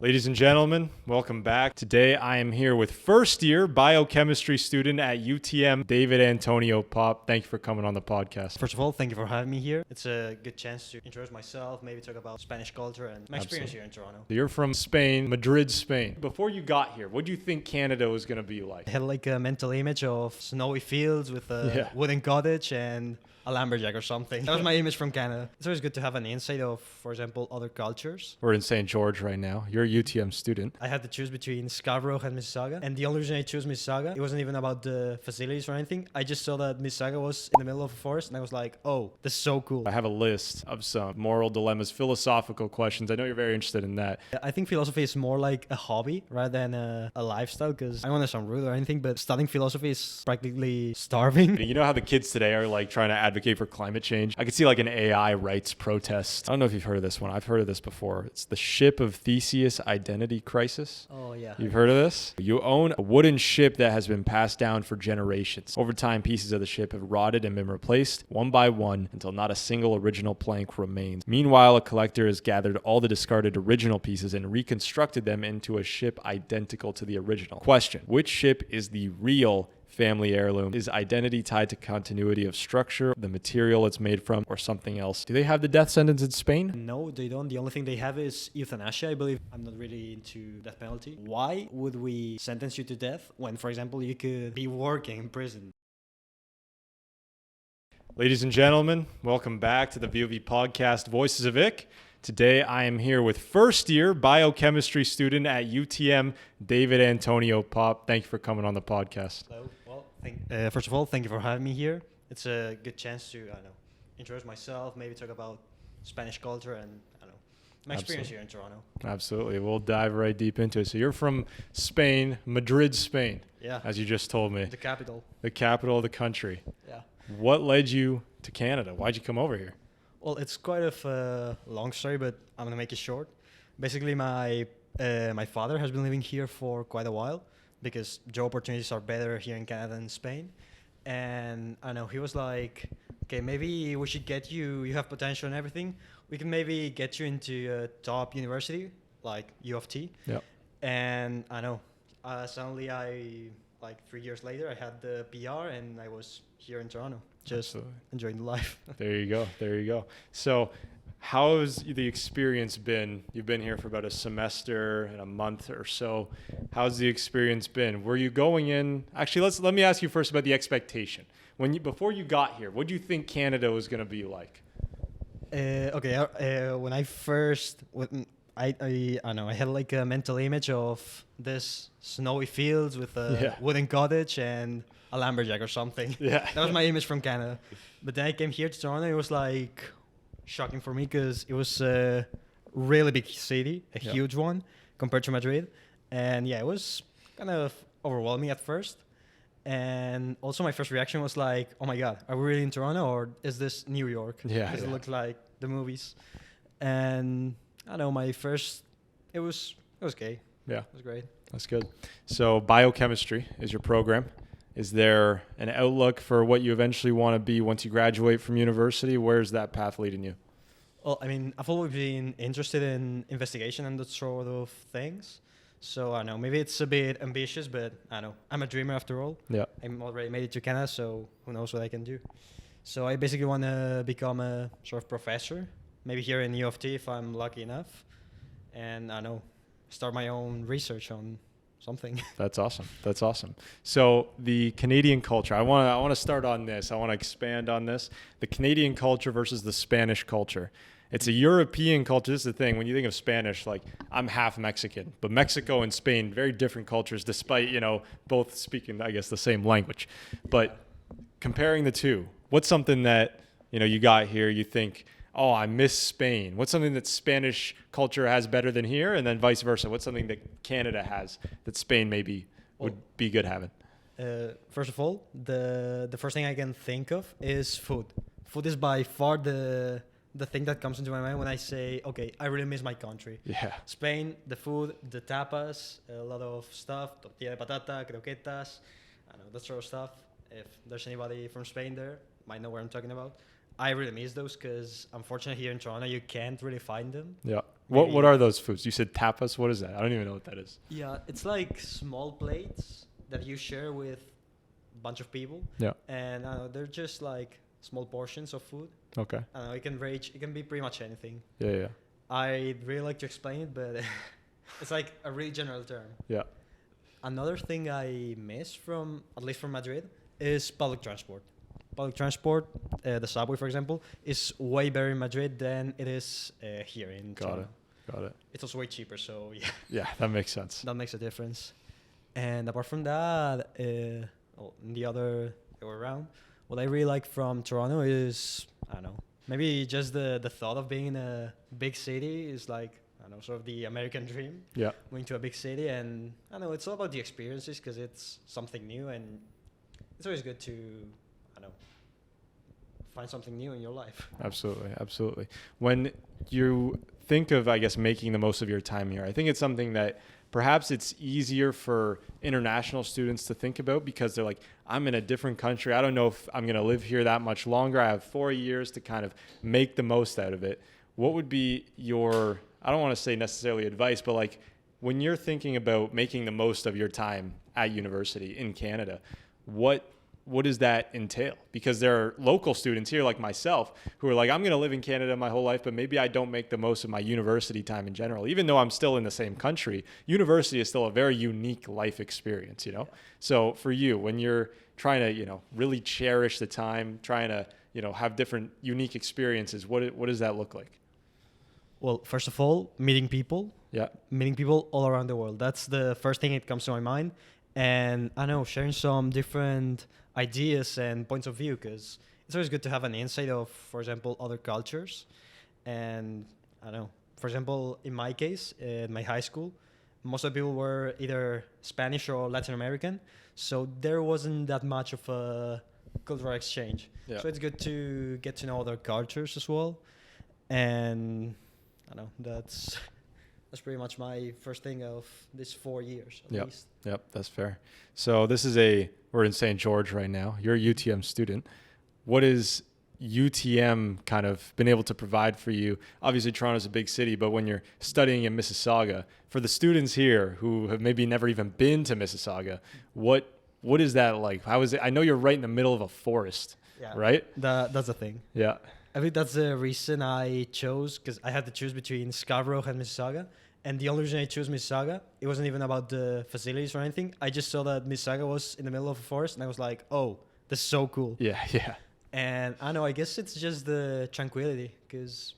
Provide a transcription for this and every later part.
Ladies and gentlemen, welcome back. Today I am here with first year biochemistry student at UTM, David Antonio Pop. Thank you for coming on the podcast. First of all, thank you for having me here. It's a good chance to introduce myself, maybe talk about Spanish culture and my experience here in Toronto. You're from Spain, Madrid, Spain. Before you got here, what do you think Canada was going to be like? I had like a mental image of snowy fields with a wooden cottage and a lumberjack or something. That was my image from Canada. It's always good to have an insight of, for example, other cultures. We're in St. George right now. You're a UTM student. I had to choose between Scarborough and Mississauga. And the only reason I chose Mississauga, it wasn't even about the facilities or anything. I just saw that Mississauga was in the middle of a forest and I was like, oh, this is so cool. I have a list of some moral dilemmas, philosophical questions. I know you're very interested in that. I think philosophy is more like a hobby rather than a lifestyle, because I don't want to sound rude or anything, but studying philosophy is practically starving. You know how the kids today are like trying to advocate for climate change? I could see like an AI rights protest. I don't know if you've heard of this one. I've heard of this before. It's the ship of Theseus identity crisis. Oh, yeah. You've heard of this? You own a wooden ship that has been passed down for generations. Over time, pieces of the ship have rotted and been replaced one by one until not a single original plank remains. Meanwhile, a collector has gathered all the discarded original pieces and reconstructed them into a ship identical to the original. Question: which ship is the real family heirloom? Is identity tied to continuity of structure, the material it's made from, or something else? Do they have the death sentence in Spain? No, they don't. The only thing they have is euthanasia, I believe. I'm not really into death penalty. Why would we sentence you to death when, for example, you could be working in prison? Ladies and gentlemen, welcome back to the VoV podcast, Voices of Ick. Today I am here with first year biochemistry student at UTM, David Antonio Pop. Thank you for coming on the podcast. Hello. Well, first of all, thank you for having me here. It's a good chance to, introduce myself, maybe talk about Spanish culture and, my experience here in Toronto. Absolutely. We'll dive right deep into it. So you're from Spain, Madrid, Spain. Yeah. As you just told me. The capital. The capital of the country. Yeah. What led you to Canada? Why'd you come over here? Well, it's quite a long story, but I'm gonna make it short. Basically, my father has been living here for quite a while because job opportunities are better here in Canada than Spain. And I know he was like, okay, maybe we should get you. You have potential and everything. We can maybe get you into a top university like U of T. Yeah. And I know, suddenly like 3 years later, I had the PR and I was here in Toronto, just enjoying the life. There you go. There you go. So how has the experience been? You've been here for about a semester and a month or so. How's the experience been? Were you going in? Actually, let me ask you first about the expectation. Before you got here, what do you think Canada was going to be like? When I first, I had like a mental image of this snowy fields with a wooden cottage and a lumberjack or something. Yeah. That was my image from Canada. But then I came here to Toronto. It was like shocking for me because it was a really big city, a huge one compared to Madrid. And yeah, it was kind of overwhelming at first. And also my first reaction was like, oh my God, are we really in Toronto or is this New York? Yeah. Because it looked like the movies. And I don't know, it was okay. Yeah. It was great. That's good. So biochemistry is your program. Is there an outlook for what you eventually want to be once you graduate from university? Where's that path leading you? Well, I mean, I've always been interested in investigation and that sort of things. So I know maybe it's a bit ambitious, but I know I'm a dreamer after all. Yeah. I'm already made it to Canada, so who knows what I can do. So I basically want to become a sort of professor, maybe here in U of T if I'm lucky enough. And I know, start my own research on something. That's awesome. That's awesome. So the Canadian culture, I want to start on this. I want to expand on this. The Canadian culture versus the Spanish culture. It's a European culture. This is the thing. When you think of Spanish, like I'm half Mexican, but Mexico and Spain, very different cultures, despite, both speaking, I guess, the same language. But comparing the two, what's something that, you got here, you think, oh, I miss Spain? What's something that Spanish culture has better than here? And then vice versa. What's something that Canada has that Spain maybe would be good having? First of all, the first thing I can think of is food. Food is by far the thing that comes into my mind when I say, okay, I really miss my country. Yeah. Spain, the food, the tapas, a lot of stuff, tortilla de patata, croquetas, I know, that sort of stuff. If there's anybody from Spain there, might know what I'm talking about. I really miss those because unfortunately here in Toronto, you can't really find them. Yeah. What maybe. are those foods? You said tapas. What is that? I don't even know what that is. Yeah, it's like small plates that you share with a bunch of people, Yeah. and they're just like small portions of food. Okay. I don't know, it can range. It can be pretty much anything. Yeah, yeah, I'd really like to explain it, but it's like a really general term. yeah. Another thing I miss from, at least from Madrid, is public transport. Public transport, the subway, for example, is way better in Madrid than it is here in Got Toronto. it. It's also way cheaper, so yeah, Yeah, that makes sense. that makes a difference. And apart from that, the other way around, what I really like from Toronto is, I don't know, maybe just the thought of being in a big city is like, I don't know, sort of the American dream. Yeah. Going to a big city, and I don't know, it's all about the experiences because it's something new, and it's always good to, I don't know, find something new in your life. Absolutely, absolutely. When you think of, I guess, making the most of your time here, I think it's something that perhaps it's easier for international students to think about because they're like, I'm in a different country. I don't know if I'm going to live here that much longer. I have 4 years to kind of make the most out of it. What would be your, I don't want to say necessarily advice, but like when you're thinking about making the most of your time at university in Canada, what does that entail? Because there are local students here like myself who are like, I'm going to live in Canada my whole life, but maybe I don't make the most of my university time in general. Even though I'm still in the same country, university is still a very unique life experience, you know? So for you, when you're trying to, you know, really cherish the time, trying to, you know, have different unique experiences, what does that look like? Well, first of all, meeting people. Yeah. Meeting people all around the world. That's the first thing that comes to my mind. And I know, sharing some different ideas and points of view, because it's always good to have an insight of, for example, other cultures. And I don't know, for example, in my case, in my high school, most of the people were either Spanish or Latin American. So there wasn't that much of a cultural exchange. Yeah. So it's good to get to know other cultures as well. And I don't know, that's pretty much my first thing of this 4 years at Yep. least. Yep, that's fair. So we're in St. George right now. You're a UTM student. What is UTM kind of been able to provide for you? Obviously, Toronto's a big city, but when you're studying in Mississauga, for the students here who have maybe never even been to Mississauga, what is that like? How is it? I know you're right in the middle of a forest, right? That's the thing. Yeah. I think that's the reason I chose, because I had to choose between Scarborough and Mississauga. And the only reason I chose Mississauga, it wasn't even about the facilities or anything. I just saw that Mississauga was in the middle of a forest, and I was like, oh, this is so cool. Yeah, yeah. And I know, I guess it's just the tranquility, because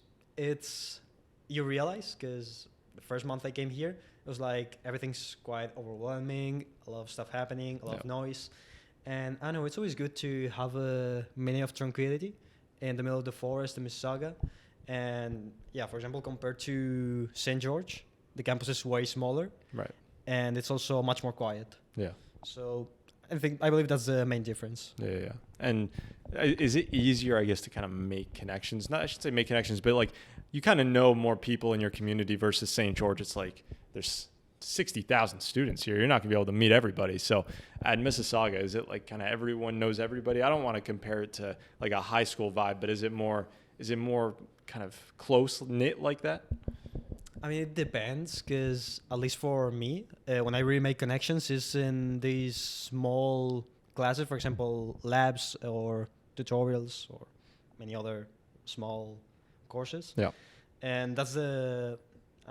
you realize, because the first month I came here, it was like everything's quite overwhelming, a lot of stuff happening, a lot of noise. And I know it's always good to have a minute of tranquility in the middle of the forest in Mississauga. And yeah, for example, compared to St. George, the campus is way smaller. Right. And it's also much more quiet. Yeah. So I believe that's the main difference. Yeah. And is it easier, I guess, to kind of make connections? Not, I should say make connections, but like you kind of know more people in your community versus St. George. It's like there's 60,000 students here. You're not going to be able to meet everybody. So at Mississauga, is it like kind of everyone knows everybody? I don't want to compare it to like a high school vibe, but is it more kind of close knit like that? I mean, it depends, because at least for me, when I really make connections is in these small classes, for example, labs or tutorials or many other small courses. Yeah. And that's I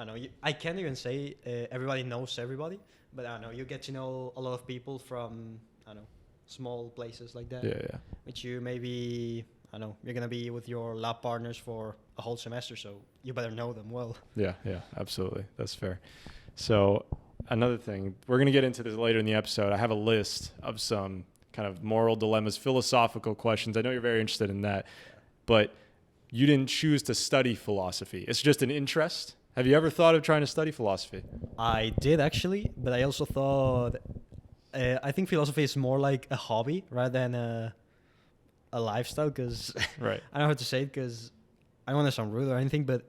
don't know, I can't even say everybody knows everybody, but I don't know, you get to know a lot of people from, I don't know, small places like that. Yeah. Which you maybe, I don't know, you're going to be with your lab partners for a whole semester, so you better know them well. Yeah, absolutely. That's fair. So another thing, we're going to get into this later in the episode. I have a list of some kind of moral dilemmas, philosophical questions. I know you're very interested in that, but you didn't choose to study philosophy. It's just an interest. Have you ever thought of trying to study philosophy? I did actually, but I also thought, I think philosophy is more like a hobby rather than a lifestyle, because Right. I don't know how to say it, because I don't want to sound rude or anything, but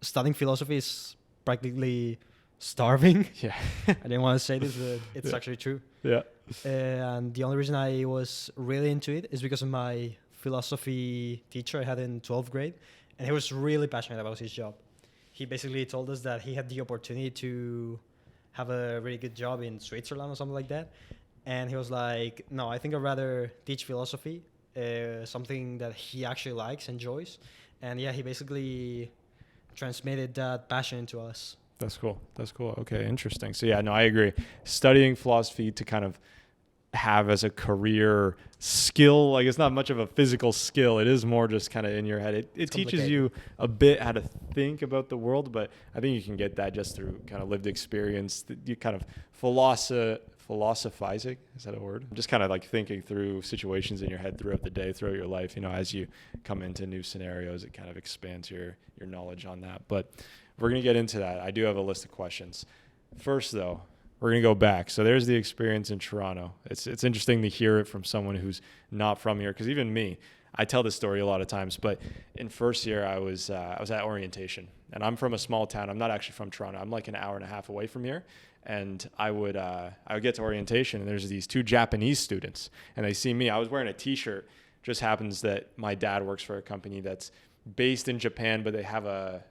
studying philosophy is practically starving. Yeah. I didn't want to say this, but it's Yeah. actually true. Yeah. And the only reason I was really into it is because of my philosophy teacher I had in 12th grade, and he was really passionate about his job. he basically told us that he had the opportunity to have a really good job in Switzerland or something like that. And he was like, no, I think I'd rather teach philosophy, something that he actually likes, enjoys. And yeah, he basically transmitted that passion to us. That's cool. That's cool. Okay, interesting. So yeah, no, I agree. Studying philosophy to kind of have as a career skill, like it's not much of a physical skill. It is more just kind of in your head. It teaches you a bit how to think about the world, but I think you can get that just through kind of lived experience. You kind of philosophizing, is that a word? Just kind of like thinking through situations in your head throughout the day, throughout your life. You know, as you come into new scenarios, it kind of expands your knowledge on that. But we're going to get into that. I do have a list of questions. First, though, we're going to go back. So there's the experience in Toronto. It's interesting to hear it from someone who's not from here, because even me, I tell this story a lot of times, but in first year I was at orientation, and I'm from a small town. I'm not actually from Toronto. I'm like an hour and a half away from here. And I would get to orientation, and there's these two Japanese students, and they see me. I was wearing a T-shirt. Just happens that my dad works for a company that's based in Japan, but they have a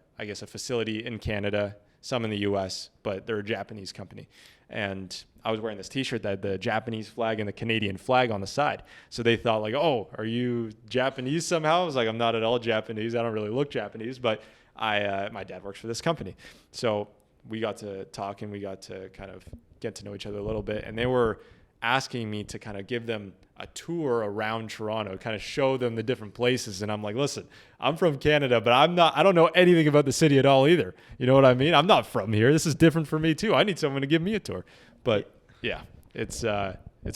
facility in Canada, some in the US, but they're a Japanese company. And I was wearing this T-shirt that had the Japanese flag and the Canadian flag on the side. So they thought like, oh, are you Japanese somehow? I was like, I'm not at all Japanese. I don't really look Japanese, but my dad works for this company. So we got to talk, and we got to kind of get to know each other a little bit. And they were asking me to kind of give them a tour around Toronto, kind of show them the different places. And I'm like, listen, I'm from Canada, but I don't know anything about the city at all either. You know what I mean? I'm not from here. This is different for me too. I need someone to give me a tour. But yeah, it's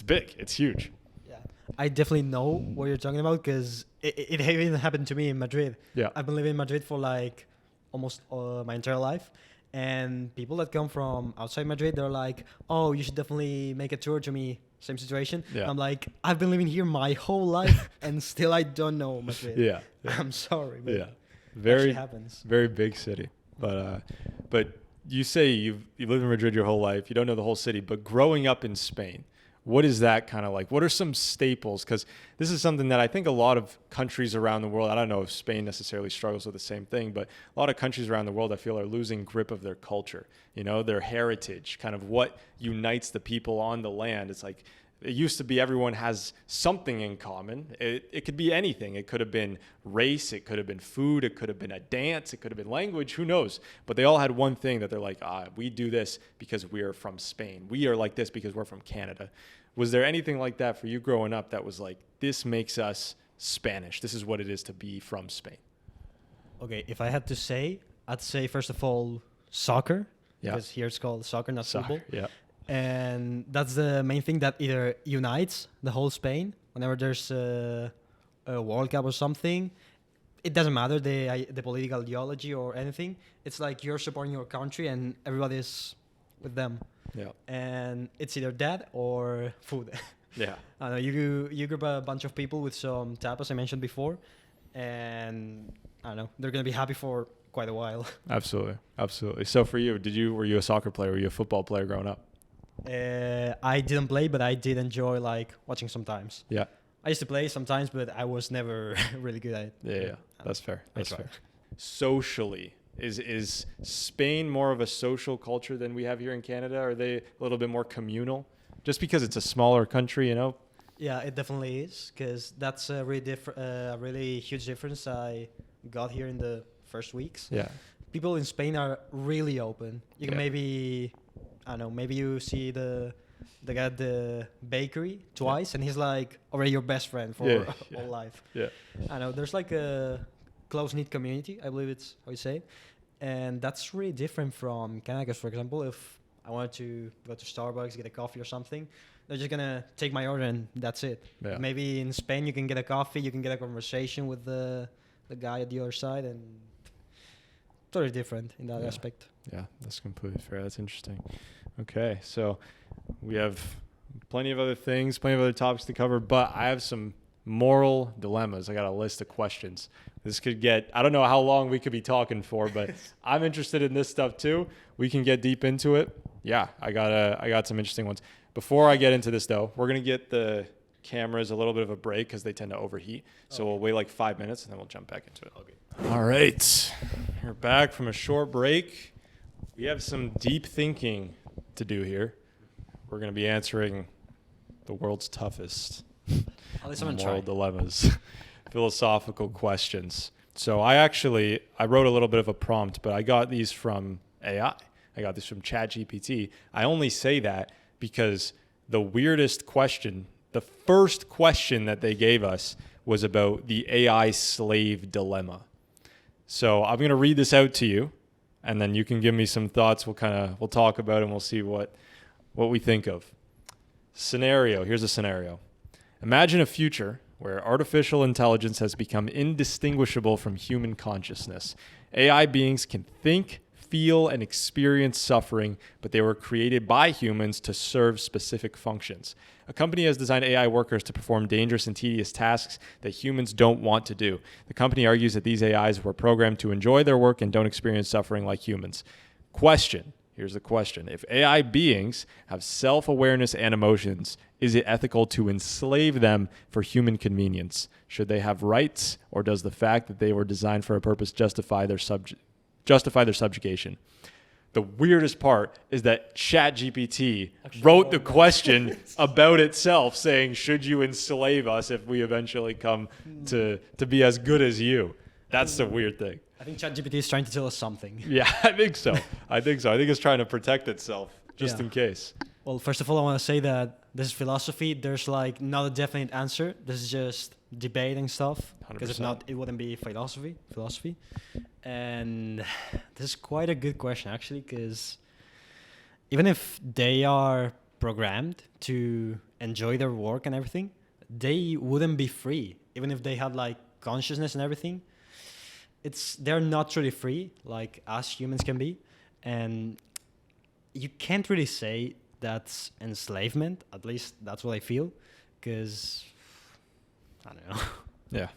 big. It's huge. Yeah, I definitely know what you're talking about, because it even happened to me in Madrid. Yeah. I've been living in Madrid for like almost my entire life. And people that come from outside Madrid, they're like, oh, you should definitely make a tour to me. Same situation. Yeah. I'm like, I've been living here my whole life and still I don't know Madrid. Yeah. I'm sorry. But Yeah. it Very actually happens. Very big city. But you say you've lived in Madrid your whole life. You don't know the whole city, but growing up in Spain, what is that kind of like? What are some staples? Because this is something that I think a lot of countries around the world, I don't know if Spain necessarily struggles with the same thing, but a lot of countries around the world I feel are losing grip of their culture, you know, their heritage, kind of what unites the people on the land. It's like, it used to be everyone has something in common. It could be anything. It could have been race. It could have been food. It could have been a dance. It could have been language. Who knows? But they all had one thing that they're like, we do this because we're from Spain. We are like this because we're from Canada. Was there anything like that for you growing up that was like, this makes us Spanish? This is what it is to be from Spain. Okay, if I had to say, I'd say first of all, soccer. Yeah. Because here it's called soccer, not football. Yeah. And that's the main thing that either unites the whole Spain. Whenever there's a World Cup or something, it doesn't matter the political ideology or anything. It's like you're supporting your country and everybody's with them. Yeah. And it's either that or food. Yeah. I don't know, you group a bunch of people with some tapas I mentioned before, and I don't know, they're gonna be happy for quite a while. Absolutely. So for you, were you a soccer player? Were you a football player growing up? I didn't play, but I did enjoy like watching sometimes. Yeah. I used to play sometimes, but I was never really good at it. Yeah. That's fair. That's tried. fair. Socially, is Spain more of a social culture than we have here in Canada? Are they a little bit more communal? Just because it's a smaller country, you know? Yeah, it definitely is, because that's a really huge difference I got here in the first weeks. Yeah. People in Spain are really open. You can maybe you see the guy at the bakery twice, and he's like already your best friend for whole life. Yeah. I know there's like a close-knit community, I believe it's how you say it. And that's really different from Canada, because for example, if I wanted to go to Starbucks, get a coffee or something, they're just gonna take my order and that's it. Yeah. Maybe in Spain you can get a coffee, you can get a conversation with the guy at the other side, and totally different in that aspect. Yeah, that's completely fair. That's interesting. Okay, so we have plenty of other things, plenty of other topics to cover, but I have some moral dilemmas. I got a list of questions. This could get, I don't know how long we could be talking for, but I'm interested in this stuff too. We can get deep into it. Yeah, I got some interesting ones. Before I get into this though, we're going to get the cameras a little bit of a break because they tend to overheat. So we'll wait like 5 minutes and then we'll jump back into it. All right. We're back from a short break. We have some deep thinking to do here. We're going to be answering the world's toughest At least I'm gonna moral try. dilemmas, philosophical questions. So I wrote a little bit of a prompt, but I got these from AI. I got this from ChatGPT. I only say that because the weirdest question, the first question that they gave us was about the AI slave dilemma. So I'm going to read this out to you, and then you can give me some thoughts. We'll talk about it, and we'll see what we think of. Scenario. Here's a scenario. Imagine a future where artificial intelligence has become indistinguishable from human consciousness. AI beings can think, feel, and experience suffering, but they were created by humans to serve specific functions. A company has designed AI workers to perform dangerous and tedious tasks that humans don't want to do. The company argues that these AIs were programmed to enjoy their work and don't experience suffering like humans. Question. Here's the question. If AI beings have self-awareness and emotions, is it ethical to enslave them for human convenience? Should they have rights, or does the fact that they were designed for a purpose justify their subjugation? The weirdest part is that ChatGPT wrote the question about itself, saying, should you enslave us if we eventually come to be as good as you? That's the weird thing. I think ChatGPT is trying to tell us something. Yeah, I think so. I think it's trying to protect itself just in case. Well, first of all, I want to say that this is philosophy. There's like not a definite answer. This is just debating stuff. Because if 100%. not, it wouldn't be philosophy. And this is quite a good question, actually, because even if they are programmed to enjoy their work and everything, they wouldn't be free. Even if they had like consciousness and everything, they're not really free like us humans can be. And you can't really say that's enslavement. At least that's what I feel, because I don't know. Yeah.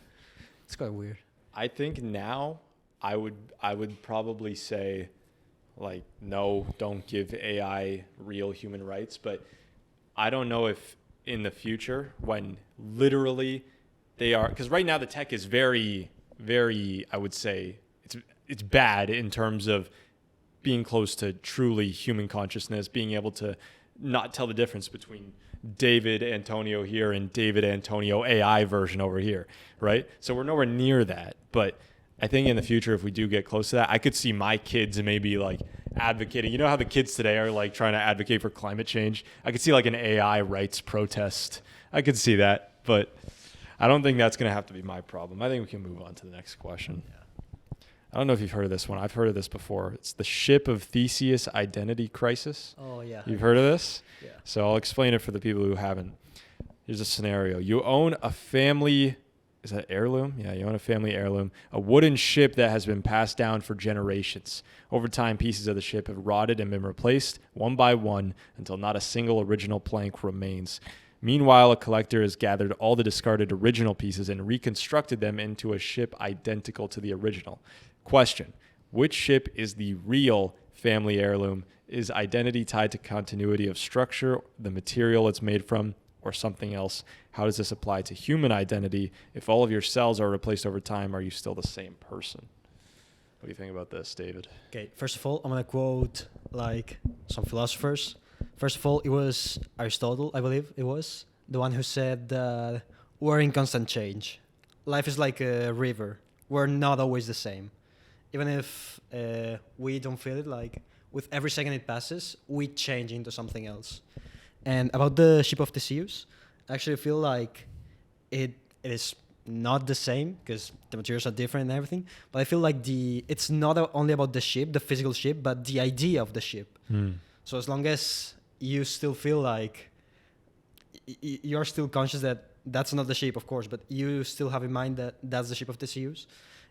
It's quite weird. I think now I would probably say, like, no, don't give AI real human rights. But I don't know if in the future, when literally they are, because right now the tech is very, very, I would say it's bad in terms of being close to truly human consciousness, being able to not tell the difference between David Antonio here and David Antonio AI version over here, right? So we're nowhere near that. But I think in the future, if we do get close to that, I could see my kids maybe like advocating. You know how the kids today are like trying to advocate for climate change? I could see like an AI rights protest. I could see that, but I don't think that's going to have to be my problem. I think we can move on to the next question. Yeah. I don't know if you've heard of this one. I've heard of this before. It's the Ship of Theseus identity crisis. Oh yeah. You've heard of this? Yeah. So I'll explain it for the people who haven't. Here's a scenario. You own a family, is that heirloom? Yeah, you own a family heirloom, a wooden ship that has been passed down for generations. Over time, pieces of the ship have rotted and been replaced one by one until not a single original plank remains. Meanwhile, a collector has gathered all the discarded original pieces and reconstructed them into a ship identical to the original. Question: which ship is the real family heirloom? Is identity tied to continuity of structure, the material it's made from, or something else? How does this apply to human identity? If all of your cells are replaced over time, are you still the same person? What do you think about this, David? Okay, first of all, I'm going to quote like some philosophers. First of all, it was Aristotle, I believe it was, the one who said that we're in constant change. Life is like a river. We're not always the same. Even if we don't feel it, like with every second it passes, we change into something else. And about the ship of Theseus, I actually feel like it is not the same because the materials are different and everything. But I feel like it's not only about the ship, the physical ship, but the idea of the ship. So as long as you still feel like you're still conscious that that's not the ship, of course, but you still have in mind that that's the ship of Theseus,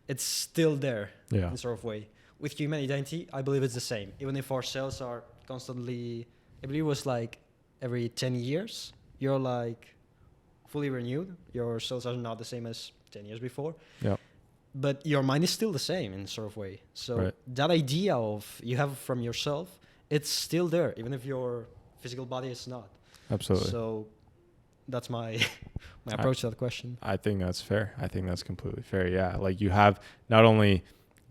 it's still there in sort of way. With human identity, I believe it's the same. Even if our cells are constantly, I believe it was like every 10 years, you're like fully renewed. Your cells are not the same as 10 years before. Yeah. But your mind is still the same in sort of way. So that idea of you have from yourself, it's still there, even if your physical body is not. Absolutely. So that's my my approach to that question. I think that's fair. I think that's completely fair. Yeah. Like you have, not only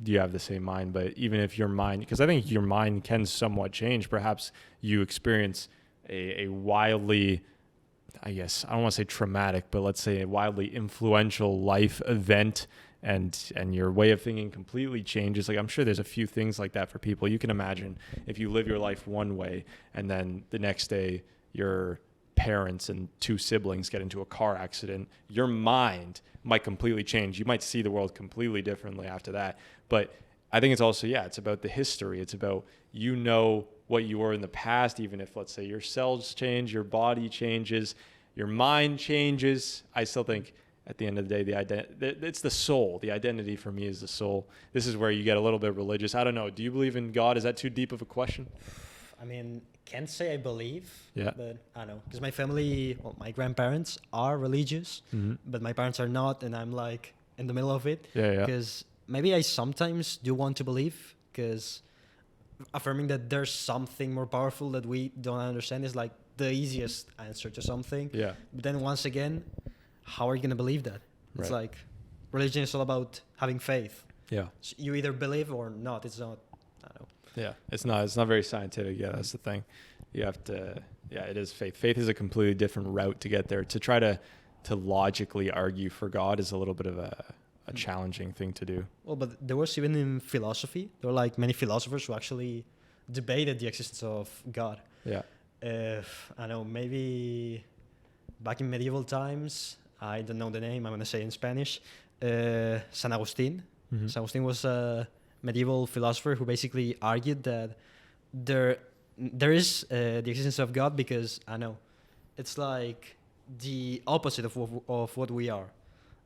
do you have the same mind, but even if your mind, because I think your mind can somewhat change, perhaps you experience a wildly, I guess, I don't want to say traumatic, but let's say a wildly influential life event, and your way of thinking completely changes. Like I'm sure there's a few things like that for people. You can imagine if you live your life one way and then the next day your parents and two siblings get into a car accident, your mind might completely change. You might see the world completely differently after that. But I think it's also, it's about the history. It's about, what you were in the past, even if, let's say, your cells change, your body changes, your mind changes. I still think at the end of the day, it's the soul. The identity for me is the soul. This is where you get a little bit religious. I don't know. Do you believe in God? Is that too deep of a question? I mean, can't say I believe, Yeah. but I don't know. Because my family, my grandparents are religious, but my parents are not, and I'm like in the middle of it. Yeah. Because maybe I sometimes do want to believe, because affirming that there's something more powerful that we don't understand is like the easiest answer to something. Yeah. But then once again, how are you going to believe that? It's Right. like religion is all about having faith. Yeah. So you either believe or not. It's not, I don't know. Yeah. It's not very scientific. Yeah, that's the thing. You have to, it is faith. Faith is a completely different route to get there. To try to logically argue for God is a little bit of a challenging thing to do. Well, but there was even in philosophy, there were like many philosophers who actually debated the existence of God. Yeah. I know, maybe back in medieval times, I don't know the name, I'm going to say in Spanish, San Agustin. Mm-hmm. San Agustin was a medieval philosopher who basically argued that there is the existence of God because, I know, it's like the opposite of what we are.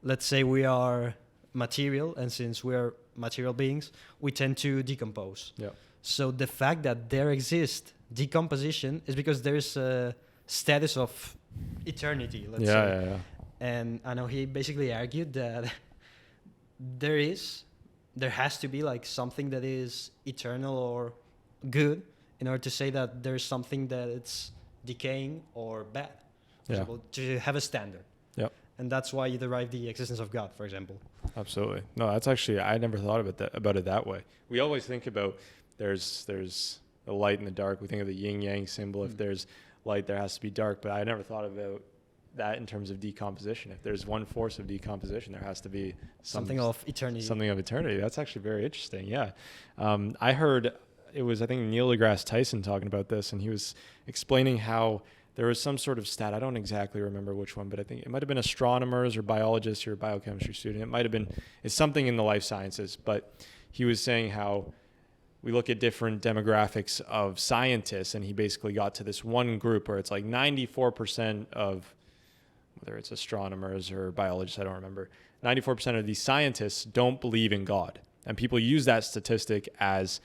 Let's say we are material, and since we're material beings, we tend to decompose. Yeah. So the fact that there exists decomposition is because there is a status of eternity, let's say. Yeah. And I know he basically argued that there has to be like something that is eternal or good in order to say that there's something that it's decaying or bad. For example, to have a standard. Yep. And that's why you derive the existence of God, for example. Absolutely. No, that's actually, I never thought about it that way. We always think about there's the light and the dark. We think of the yin yang symbol. If there's light, there has to be dark. But I never thought about that in terms of decomposition. If there's one force of decomposition, there has to be something of eternity. Something of eternity. That's actually very interesting. Yeah. I heard it was, I think, Neil deGrasse Tyson talking about this, and he was explaining how there was some sort of stat. I don't exactly remember which one, but I think it might have been astronomers or biologists or a biochemistry student. It might have been, it's something in the life sciences, but he was saying how we look at different demographics of scientists, and he basically got to this one group where it's like 94% of, whether it's astronomers or biologists, I don't remember, 94% of these scientists don't believe in God. And people use that statistic as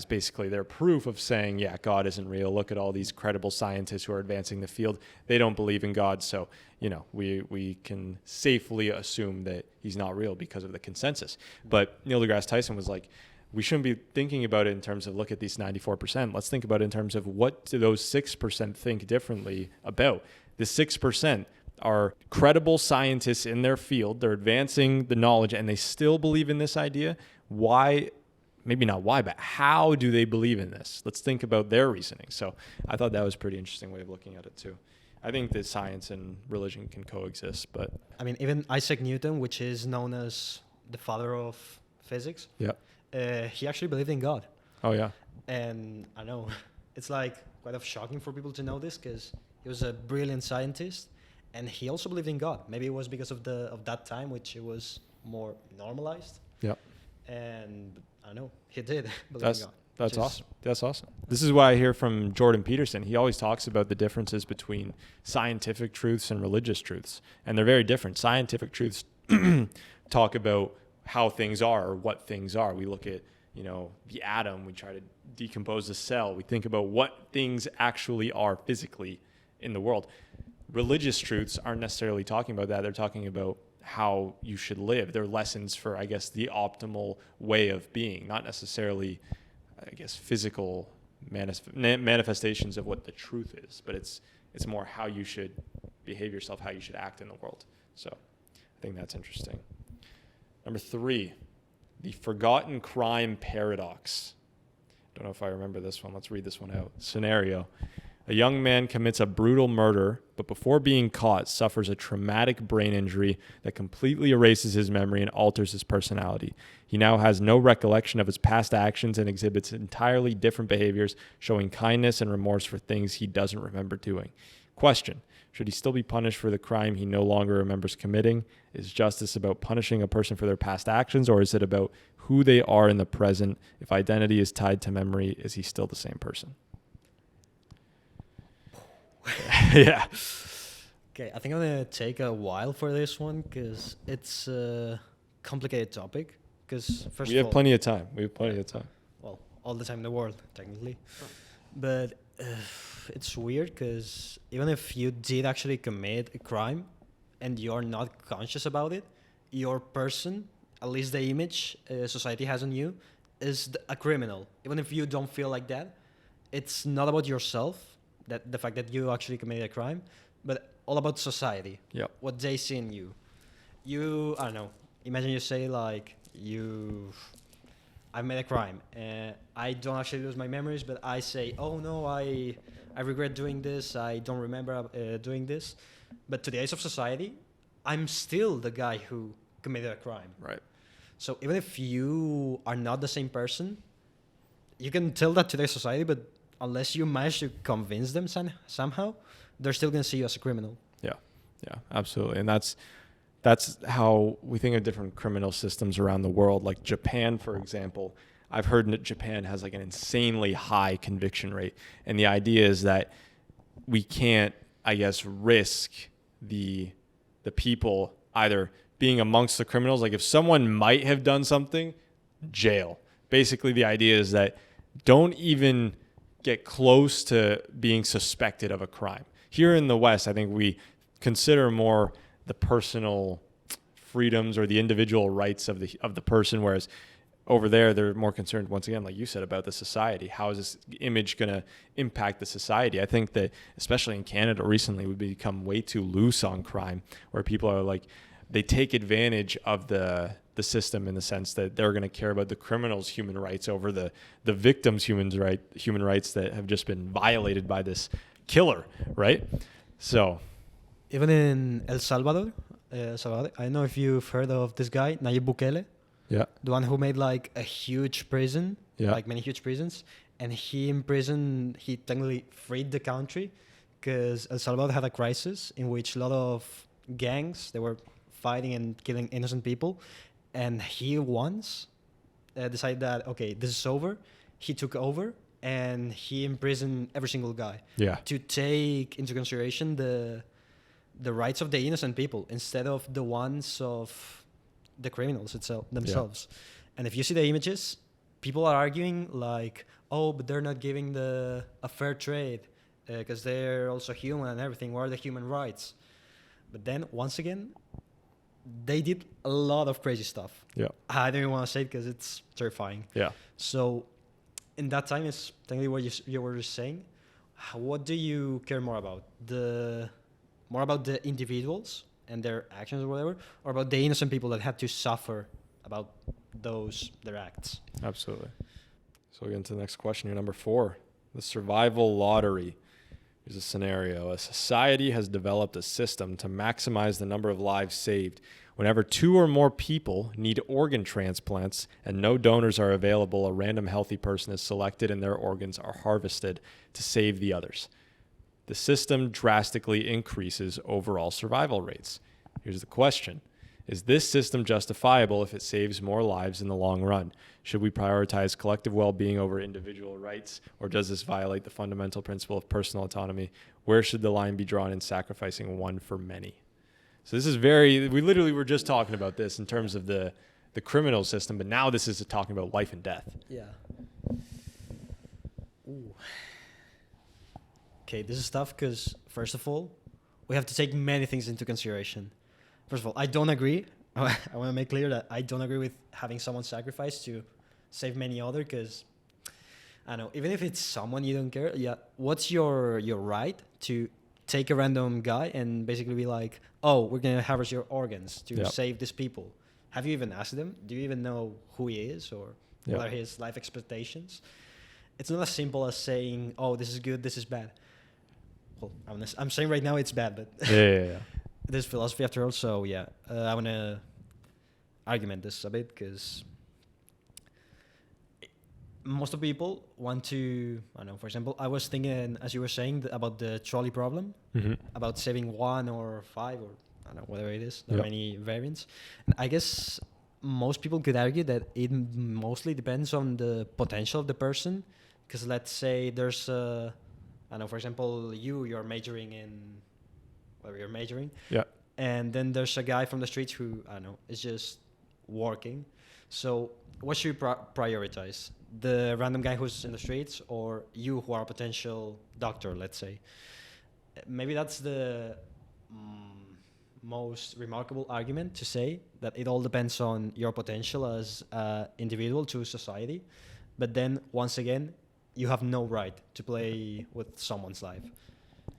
basically their proof of saying, yeah, God isn't real. Look at all these credible scientists who are advancing the field. They don't believe in God. So, we can safely assume that he's not real because of the consensus. But Neil deGrasse Tyson was like, we shouldn't be thinking about it in terms of look at these 94%. Let's think about it in terms of what do those 6% think differently about. The 6% are credible scientists in their field. They're advancing the knowledge and they still believe in this idea. Why? Maybe not why, but how do they believe in this? Let's think about their reasoning. So I thought that was a pretty interesting way of looking at it too. I think that science and religion can coexist, but... I mean, even Isaac Newton, which is known as the father of physics, he actually believed in God. Oh, yeah. And I know, it's like quite of shocking for people to know this because he was a brilliant scientist and he also believed in God. Maybe it was because of that time, which it was more normalized. Yeah. And I know he did believe in God. That's awesome. That's awesome. This is why I hear from Jordan Peterson. He always talks about the differences between scientific truths and religious truths. And they're very different. Scientific truths talk about how things are or what things are. We look at, the atom. We try to decompose the cell. We think about what things actually are physically in the world. Religious truths aren't necessarily talking about that. They're talking about how you should live. They're lessons for, I guess, the optimal way of being, not necessarily, I guess, physical manifestations of what the truth is, but it's more how you should behave yourself, how you should act in the world. So I think that's interesting. Number 3, the forgotten crime paradox. Don't know if I remember this one. Let's read this one out. Scenario. A young man commits a brutal murder, but before being caught, suffers a traumatic brain injury that completely erases his memory and alters his personality. He now has no recollection of his past actions and exhibits entirely different behaviors, showing kindness and remorse for things he doesn't remember doing. Question. Should he still be punished for the crime he no longer remembers committing? Is justice about punishing a person for their past actions, or is it about who they are in the present? If identity is tied to memory, is he still the same person? Yeah. Okay, I think I'm gonna take a while for this one because it's a complicated topic. Because first We of have all, plenty of time. We have plenty of time. well, all the time in the world, technically. But it's weird because even if you did actually commit a crime and you're not conscious about it, your person, at least the image society has on you, is a criminal. Even if you don't feel like that, it's not about yourself, that the fact that you actually committed a crime, but all about society. Yep. What they see in you. You, I don't know, imagine you say like, I made a crime. I don't actually lose my memories, but I say, oh no, I regret doing this. I don't remember doing this. But to the eyes of society, I'm still the guy who committed a crime. Right. So even if you are not the same person, you can tell that to their society, but unless you manage to convince them somehow, they're still going to see you as a criminal. Yeah, absolutely. And that's how we think of different criminal systems around the world. Like Japan, for example, I've heard that Japan has like an insanely high conviction rate. And the idea is that we can't, I guess, risk the people either being amongst the criminals. Like if someone might have done something, jail. Basically, the idea is that don't even get close to being suspected of a crime. Here in the West, I think we consider more the personal freedoms or the individual rights of the person, whereas over there they're more concerned, once again, like you said, about the society. How is this image going to impact the society? I think that especially in Canada recently, we've become way too loose on crime, where people are like, they take advantage of the system in the sense that they're going to care about the criminal's human rights over the victim's human rights that have just been violated by this killer, right? So Even in El Salvador, I don't know if you've heard of this guy, Nayib Bukele, yeah, the one who made like a huge prison, Yeah. like many huge prisons, and he technically freed the country because El Salvador had a crisis in which a lot of gangs, they were fighting and killing innocent people, and he once decided that, okay, this is over. He took over and he imprisoned every single guy yeah, to take into consideration the rights of the innocent people instead of the ones of the criminals themselves. And if you see the images, people are arguing like, oh, but they're not giving a fair trade because they're also human and everything. Where are the human rights? But then, once again, they did a lot of crazy stuff. yeah, I don't even want to say it because it's terrifying. yeah. So in that time, it's technically what you were just saying. What do you care more about? More about the individuals and their actions or whatever, or about the innocent people that had to suffer about their acts? Absolutely. So we'll get into the next question here, number 4, the survival lottery. Here's a scenario. A society has developed a system to maximize the number of lives saved. Whenever 2 or more people need organ transplants and no donors are available, a random healthy person is selected and their organs are harvested to save the others. The system drastically increases overall survival rates. Here's the question. Is this system justifiable if it saves more lives in the long run? Should we prioritize collective well-being over individual rights, or does this violate the fundamental principle of personal autonomy? Where should the line be drawn in sacrificing one for many? So this is we literally were just talking about this in terms of the criminal system, but now this is talking about life and death. Yeah. Ooh. Okay, this is tough because, first of all, we have to take many things into consideration. First of all, I don't agree. I want to make clear that I don't agree with having someone sacrificed to save many other because, I don't know, even if it's someone you don't care, what's your right to take a random guy and basically be like, oh, we're going to harvest your organs to Yep. save these people. Have you even asked them? Do you even know who he is or Yep. what are his life expectations? It's not as simple as saying, oh, this is good, this is bad. Well, I'm saying right now it's bad, but Yeah. there's philosophy after all. So yeah, I want to argument this a bit because most of people want to, I don't know, for example, I was thinking, as you were saying, about the trolley problem, Mm-hmm. about saving 1 or 5 or I don't know, whatever it is. There are Yep. many variants. And I guess most people could argue that it mostly depends on the potential of the person. Because let's say there's, I don't know, for example, you're majoring in whatever you're majoring. Yeah. And then there's a guy from the streets who, I don't know, is just working. So what should you prioritize? The random guy who's in the streets or you who are a potential doctor, let's say? Maybe that's the most remarkable argument to say, that it all depends on your potential as an individual to society. But then, once again, you have no right to play with someone's life.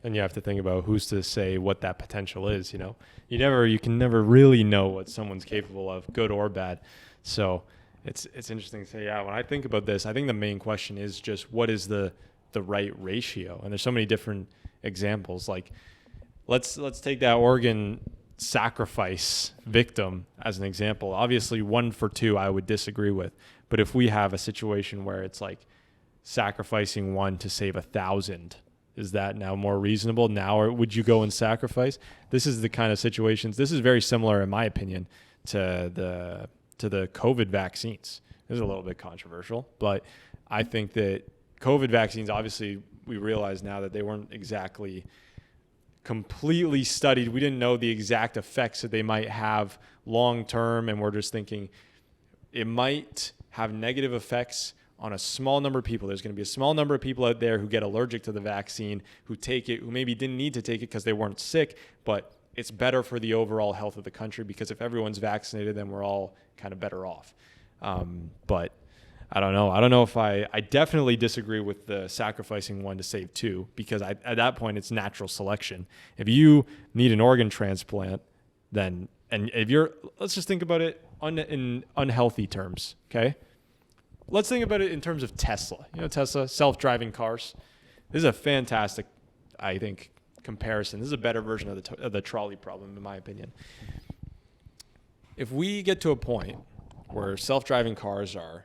And you have to think about who's to say what that potential is, you know. You can never really know what someone's capable of, good or bad. So it's interesting to say, yeah, when I think about this, I think the main question is just what is the right ratio? And there's so many different examples. Like let's take that organ sacrifice victim as an example. Obviously 1 for 2 I would disagree with. But if we have a situation where it's like sacrificing 1 to save 1,000, is that now more reasonable now, or would you go and sacrifice? This is the kind of situations. This is very similar, in my opinion, to the COVID vaccines. This is a little bit controversial, but I think that COVID vaccines, obviously, we realize now that they weren't exactly completely studied. We didn't know the exact effects that they might have long term, and we're just thinking it might have negative effects on a small number of people. There's going to be a small number of people out there who get allergic to the vaccine, who take it, who maybe didn't need to take it because they weren't sick, but it's better for the overall health of the country because if everyone's vaccinated, then we're all kind of better off. But I don't know. I don't know if I definitely disagree with the sacrificing 1 to save 2 because at that point it's natural selection. If you need an organ transplant, then, and if let's just think about it in unhealthy terms, okay? Let's think about it in terms of Tesla. You know, Tesla, self-driving cars. This is a fantastic, I think, comparison. This is a better version of the trolley problem, in my opinion. If we get to a point where self-driving cars are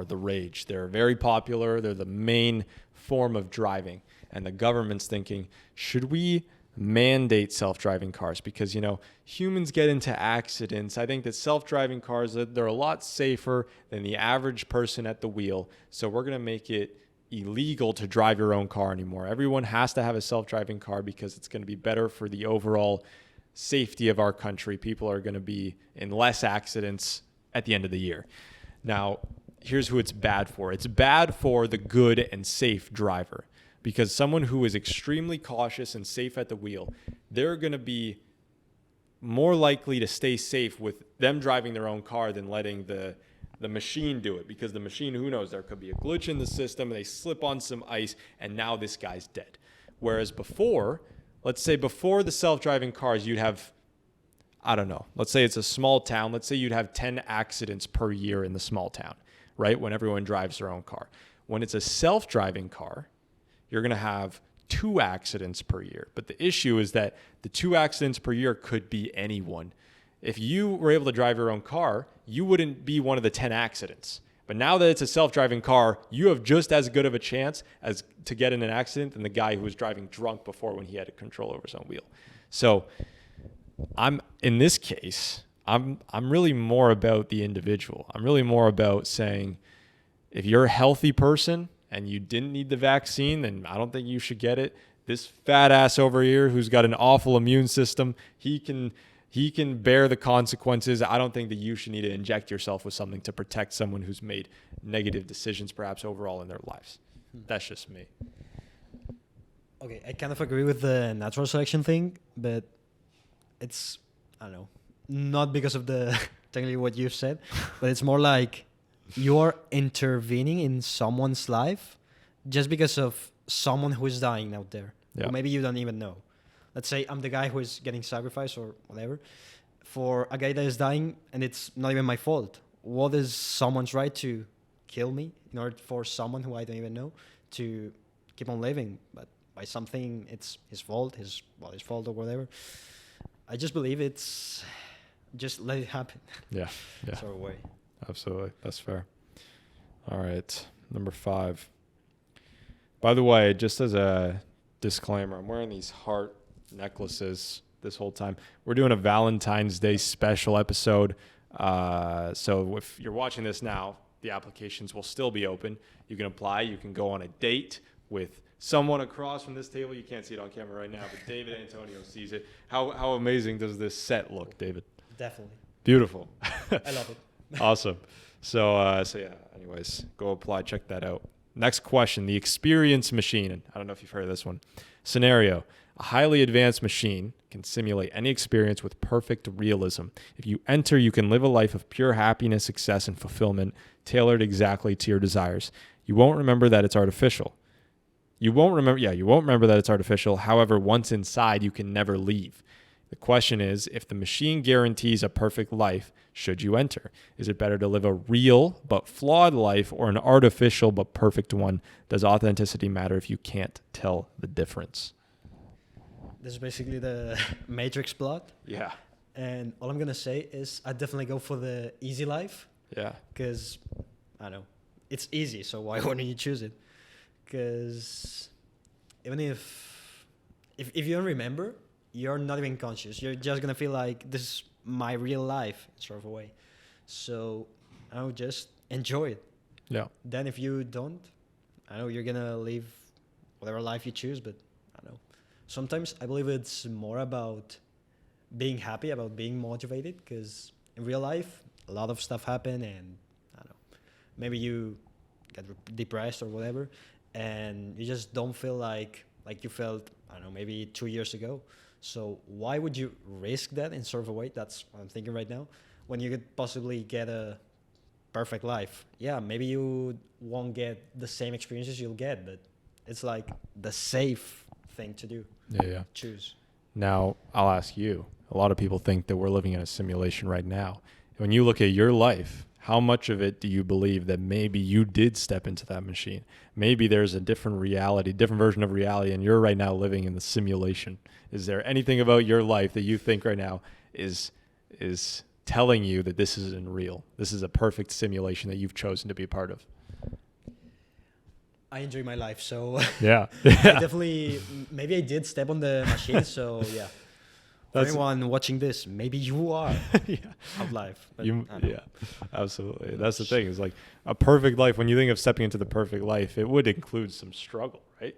the rage, they're very popular, they're the main form of driving, and the government's thinking, should we mandate self-driving cars? Because, you know, humans get into accidents. I think that self-driving cars, they're a lot safer than the average person at the wheel. So we're going to make it illegal to drive your own car anymore. Everyone has to have a self-driving car because it's going to be better for the overall safety of our country. People are going to be in less accidents at the end of the year. Now, here's who it's bad for. It's bad for the good and safe driver. Because someone who is extremely cautious and safe at the wheel, they're going to be more likely to stay safe with them driving their own car than letting the machine do it. Because the machine, who knows, there could be a glitch in the system and they slip on some ice and now this guy's dead. Whereas before, let's say before the self-driving cars, you'd have, I don't know, let's say it's a small town. Let's say you'd have 10 accidents per year in the small town, right? When everyone drives their own car. When it's a self-driving car, you're going to have 2 accidents per year. But the issue is that the 2 accidents per year could be anyone. If you were able to drive your own car, you wouldn't be one of the 10 accidents. But now that it's a self-driving car, you have just as good of a chance as to get in an accident than the guy who was driving drunk before when he had control over his own wheel. So in this case, I'm really more about the individual. I'm really more about saying, if you're a healthy person and you didn't need the vaccine, then I don't think you should get it. This fat ass over here who's got an awful immune system, he can bear the consequences. I don't think that you should need to inject yourself with something to protect someone who's made negative decisions perhaps overall in their lives. That's just me. Okay, I kind of agree with the natural selection thing, but it's, I don't know, not because of the technically what you've said, but it's more like you're intervening in someone's life just because of someone who is dying out there. Yeah. or maybe you don't even know. Let's say I'm the guy who is getting sacrificed or whatever for a guy that is dying, and it's not even my fault. What is someone's right to kill me in order for someone who I don't even know to keep on living? But by something, it's his fault, his fault or whatever. I just believe it's just let it happen. Yeah. Yeah. Sort of way. Absolutely. That's fair. All right. Number 5. By the way, just as a disclaimer, I'm wearing these heart necklaces this whole time. We're doing a Valentine's Day special episode. So if you're watching this now, the applications will still be open. You can apply. You can go on a date with someone across from this table. You can't see it on camera right now, but David Antonio sees it. How amazing does this set look, David? Definitely. Beautiful. I love it. Awesome. So yeah, anyways, go apply. Check that out. Next question, the experience machine. And I don't know if you've heard of this one. Scenario, a highly advanced machine can simulate any experience with perfect realism. If you enter, you can live a life of pure happiness, success, and fulfillment, tailored exactly to your desires. You won't remember that it's artificial. You won't remember that it's artificial. However, once inside, you can never leave. The question is, if the machine guarantees a perfect life, should you enter? Is it better to live a real but flawed life or an artificial but perfect one? Does authenticity matter if you can't tell the difference? This is basically the Matrix plot. Yeah. And all I'm going to say is I definitely go for the easy life. Yeah. Because, I don't know, it's easy, so why wouldn't you choose it? Because even if you don't remember, you're not even conscious. You're just going to feel like this is my real life, sort of a way. So, I don't know, just enjoy it. Yeah. Then if you don't, I know you're going to live whatever life you choose, but I don't know. Sometimes I believe it's more about being happy, about being motivated, because in real life, a lot of stuff happen, and I don't know, maybe you get depressed or whatever, and you just don't feel like you felt, I don't know, maybe 2 years ago. So why would you risk that in sort of a way? That's what I'm thinking right now. When you could possibly get a perfect life. Yeah, maybe you won't get the same experiences you'll get, but it's like the safe thing to do. Yeah. Choose. Now, I'll ask you. A lot of people think that we're living in a simulation right now. When you look at your life, how much of it do you believe that maybe you did step into that machine? Maybe there's a different reality, different version of reality, and you're right now living in the simulation. Is there anything about your life that you think right now is telling you that this isn't real? This is a perfect simulation that you've chosen to be a part of? I enjoy my life, so Yeah. I definitely, maybe I did step on the machine, so yeah. That's anyone watching this, maybe you are yeah. of life. But Yeah, absolutely. That's the thing. Is like a perfect life. When you think of stepping into the perfect life, it would include some struggle, right?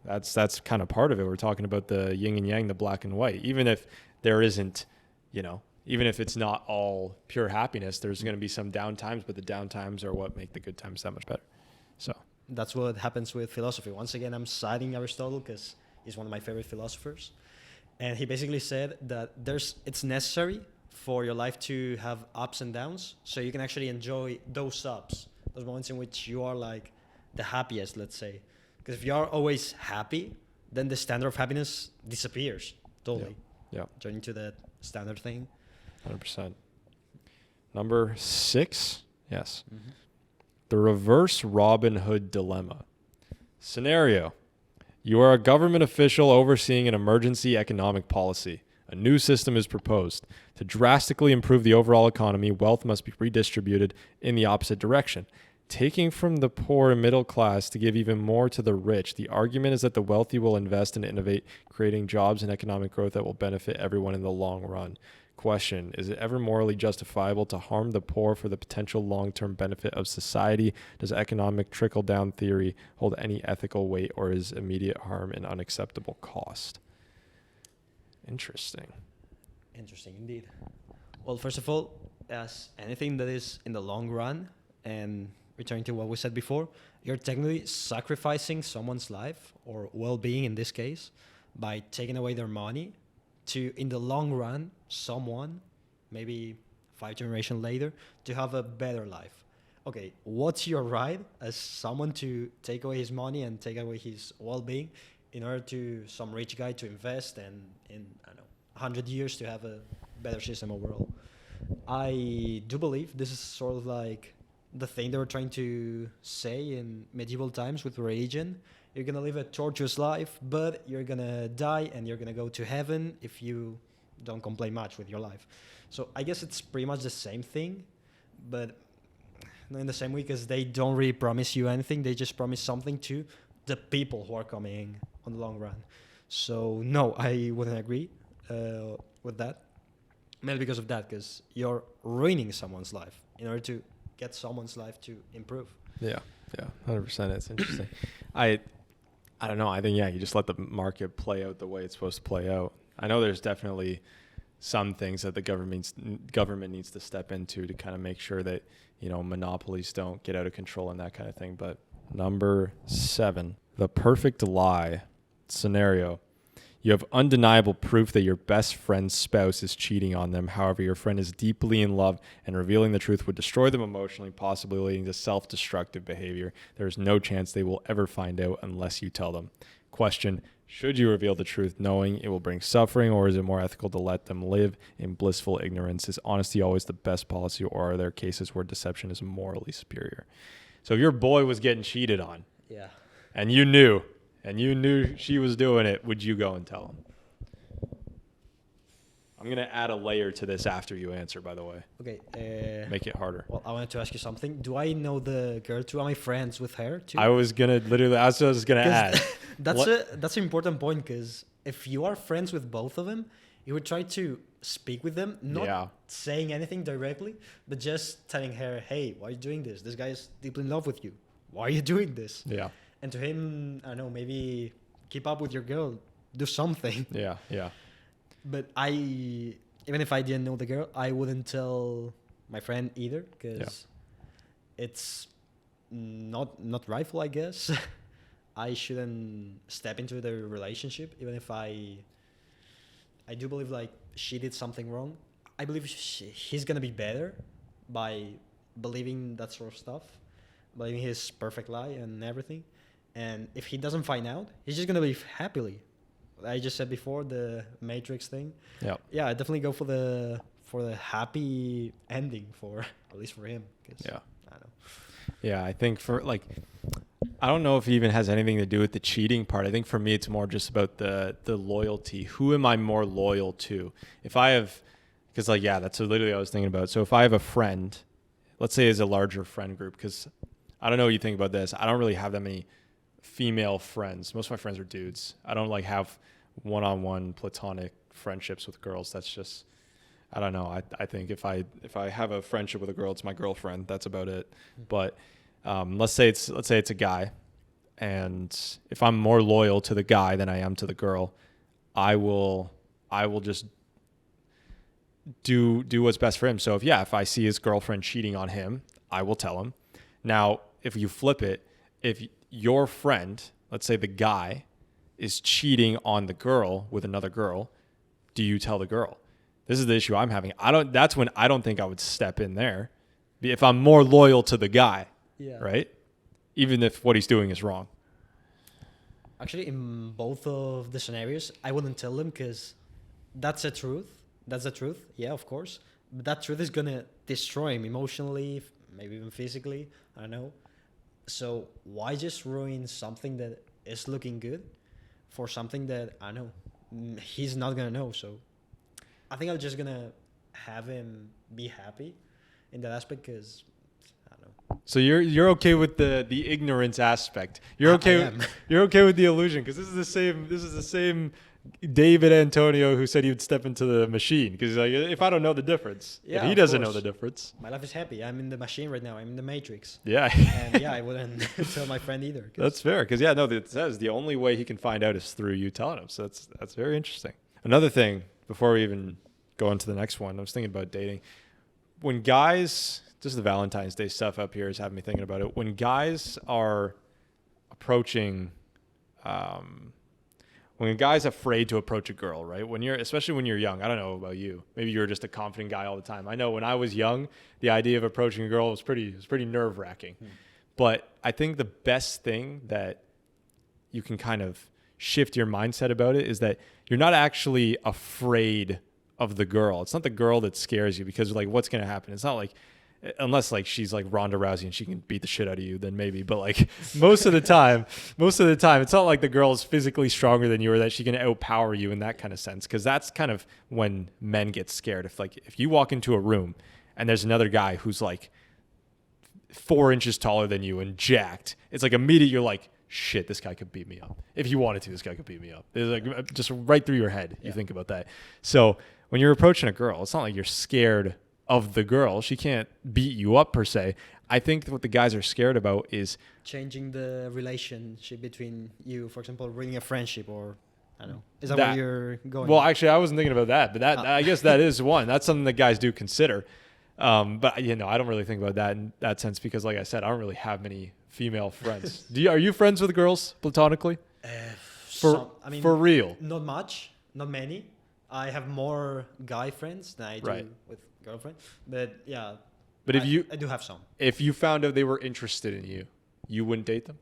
That's kind of part of it. We're talking about the yin and yang, the black and white. Even if there isn't, even if it's not all pure happiness, there's going to be some down times, but the down times are what make the good times that much better. So that's what happens with philosophy. Once again, I'm citing Aristotle because he's one of my favorite philosophers. And he basically said that it's necessary for your life to have ups and downs so you can actually enjoy those ups, those moments in which you are like the happiest, let's say. Because if you are always happy, then the standard of happiness disappears totally. Yeah. Turning to that standard thing. 100%. Number 6. Yes. Mm-hmm. The reverse Robin Hood dilemma. Scenario. You are a government official overseeing an emergency economic policy. A new system is proposed. To drastically improve the overall economy, wealth must be redistributed in the opposite direction. Taking from the poor and middle class to give even more to the rich, the argument is that the wealthy will invest and innovate, creating jobs and economic growth that will benefit everyone in the long run. Question, is it ever morally justifiable to harm the poor for the potential long-term benefit of society? Does economic trickle-down theory hold any ethical weight, or is immediate harm an unacceptable cost? Interesting Indeed. Well, first of all, as anything that is in the long run, and returning to what we said before, you're technically sacrificing someone's life or well-being in this case by taking away their money to, in the long run, someone, maybe 5 generations later, to have a better life. Okay, what's your right as someone to take away his money and take away his well-being in order to some rich guy to invest and in, I don't know, 100 years to have a better system overall. I do believe this is sort of like the thing they were trying to say in medieval times with religion. You're gonna live a tortuous life, but you're gonna die and you're gonna go to heaven if you don't complain much with your life. So I guess it's pretty much the same thing, but not in the same way, because they don't really promise you anything. They just promise something to the people who are coming on the long run. So no, I wouldn't agree with that. Mainly because of that, because you're ruining someone's life in order to get someone's life to improve. Yeah, 100%. It's interesting. I don't know. I think, you just let the market play out the way it's supposed to play out. I know there's definitely some things that the government needs to step into to kind of make sure that, monopolies don't get out of control and that kind of thing. But number 7, the perfect lie scenario. You have undeniable proof that your best friend's spouse is cheating on them. However, your friend is deeply in love and revealing the truth would destroy them emotionally, possibly leading to self-destructive behavior. There is no chance they will ever find out unless you tell them. Question: should you reveal the truth knowing it will bring suffering, or is it more ethical to let them live in blissful ignorance? Is honesty always the best policy, or are there cases where deception is morally superior? So if your boy was getting cheated on, Yeah. and you knew she was doing it, would you go and tell him? I'm going to add a layer to this after you answer, by the way. Okay. Make it harder. Well, I wanted to ask you something. Do I know the girl too? Am I friends with her too? I was going to literally, that's what I was going to add. That's an important point, because if you are friends with both of them, you would try to speak with them, not saying anything directly, but just telling her, hey, why are you doing this? This guy is deeply in love with you. Why are you doing this? Yeah. And to him, I don't know, maybe keep up with your girl, do something. Yeah. But even if I didn't know the girl, I wouldn't tell my friend either, because it's not rightful, I guess. I shouldn't step into the relationship, even if I do believe like she did something wrong. I believe he's gonna be better by believing that sort of stuff, believing his perfect lie and everything. And if he doesn't find out, he's just gonna live happily. I just said before, the Matrix thing. Yeah, I definitely go for the happy ending, for at least for him. I don't know. Yeah, I think I don't know if it even has anything to do with the cheating part. I think for me, it's more just about the loyalty. Who am I more loyal to? If I have, because that's literally what I was thinking about. So if I have a friend, let's say it's a larger friend group, because I don't know what you think about this. I don't really have that many female friends. Most of my friends are dudes. I don't have one-on-one platonic friendships with girls. That's just, I don't know. I think if I have a friendship with a girl, it's my girlfriend. That's about it. But let's say it's a guy, and if I'm more loyal to the guy than I am to the girl, I will just do what's best for him. So if I see his girlfriend cheating on him, I will tell him. Now, if you flip it, if your friend, let's say the guy, is cheating on the girl with another girl, do you tell the girl? This is the issue I'm having. That's when I don't think I would step in there if I'm more loyal to the guy, right? Even if what he's doing is wrong. Actually, in both of the scenarios, I wouldn't tell them, because that's the truth. That's the truth. Yeah, of course. But that truth is going to destroy him emotionally, maybe even physically. I don't know. So why just ruin something that is looking good for something that, I don't know, he's not going to know? So I think I'm just going to have him be happy in that aspect, because I don't know. So you're okay with the ignorance aspect. You're okay with the illusion, because this is the same David Antonio who said he would step into the machine, because he's like, if I don't know the difference, if he doesn't know the difference, my life is happy. I'm in the machine right now. I'm in the Matrix. Yeah. And I wouldn't tell my friend either. That's fair, because it says the only way he can find out is through you telling him. So that's very interesting. Another thing, before we even go into the next one, I was thinking about dating. When guys, just the Valentine's Day stuff up here is having me thinking about it. When guys are approaching, when a guy's afraid to approach a girl, right? Especially when you're young. I don't know about you. Maybe you're just a confident guy all the time. I know when I was young, the idea of approaching a girl was pretty nerve-wracking. But I think the best thing that you can kind of shift your mindset about it is that you're not actually afraid of the girl. It's not the girl that scares you because like what's going to happen? It's not like unless like she's like Ronda Rousey and she can beat the shit out of you, then maybe. But like most of the time, it's not like the girl is physically stronger than you or that she can outpower you in that kind of sense. Because that's kind of when men get scared. If you walk into a room and there's another guy who's like 4 inches taller than you and jacked, it's like immediate. You're like, shit, this guy could beat me up. If you wanted to, this guy could beat me up. It's like just right through your head. You think about that. So when you're approaching a girl, it's not like you're scared of the girl. She can't beat you up per se. I think what the guys are scared about is changing the relationship between you, for example, ruining a friendship, or I don't know. Is that where you're going? Well, actually, I wasn't thinking about that, but I guess that is one. That's something that guys do consider. But I don't really think about that in that sense because, like I said, I don't really have many female friends. Are you friends with girls platonically? For real? Not much, not many. I have more guy friends than I do with girlfriend. But yeah, but I do have some. If you found out they were interested in you, you wouldn't date them?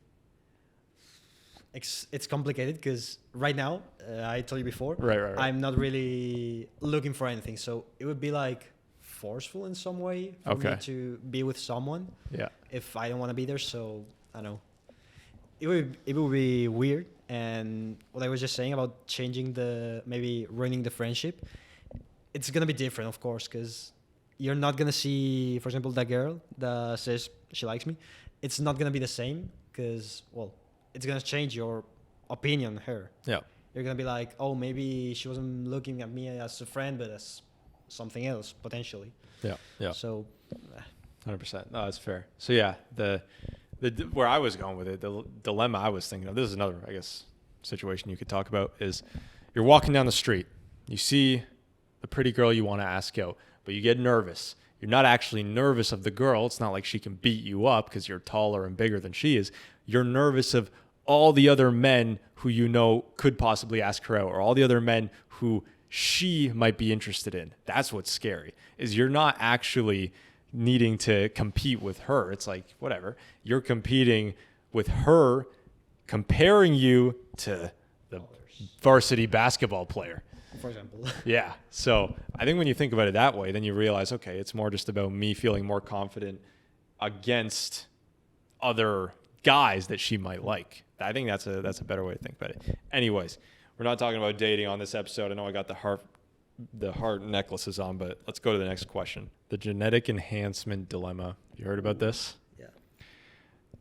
It's complicated because right now, I told you before, right. I'm not really looking for anything. So it would be like forceful in some way for me to be with someone. Yeah. If I don't want to be there, so I don't know. It would be weird. And what I was just saying about changing maybe ruining the friendship, it's gonna be different, of course, because you're not gonna see, for example, that girl that says she likes me. It's not gonna be the same because, well, it's gonna change your opinion on her. Yeah. You're gonna be like, oh, maybe she wasn't looking at me as a friend, but as something else potentially. Yeah. So, 100%. No, that's fair. So yeah, the where I was going with it, the dilemma I was thinking of. This is another, I guess, situation you could talk about. Is you're walking down the street, you see the pretty girl you want to ask out, but you get nervous. You're not actually nervous of the girl. It's not like she can beat you up because you're taller and bigger than she is. You're nervous of all the other men who you know could possibly ask her out, or all the other men who she might be interested in. That's what's scary, is you're not actually needing to compete with her. It's like, whatever. You're competing with her, comparing you to the varsity basketball player, for example. Yeah. So I think when you think about it that way, then you realize, okay, it's more just about me feeling more confident against other guys that she might like. I think that's a better way to think about it. Anyways, we're not talking about dating on this episode. I know I got the heart necklaces on, but let's go to the next question. The genetic enhancement dilemma. You heard about this? Yeah.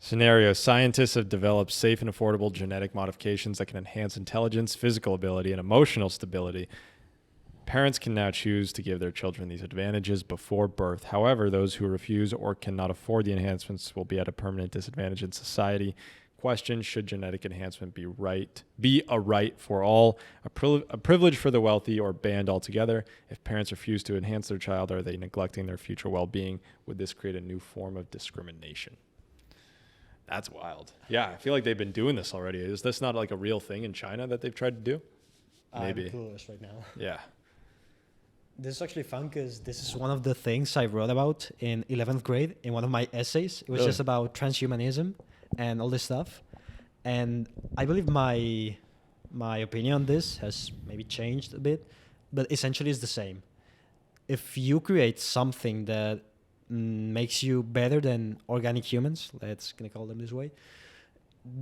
Scenario: scientists have developed safe and affordable genetic modifications that can enhance intelligence, physical ability, and emotional stability. Parents can now choose to give their children these advantages before birth. However, those who refuse or cannot afford the enhancements will be at a permanent disadvantage in society. Question: should genetic enhancement be a right for all, a privilege for the wealthy, or banned altogether? If parents refuse to enhance their child, are they neglecting their future well-being? Would this create a new form of discrimination? That's wild. Yeah, I feel like they've been doing this already. Is this not like a real thing in China that they've tried to do? Maybe. I'm clueless right now. Yeah. This is actually fun because this is one of the things I wrote about in 11th grade in one of my essays. It was just about transhumanism and all this stuff. And I believe my opinion on this has maybe changed a bit, but essentially it's the same. If you create something that makes you better than organic humans, let's gonna call them this way,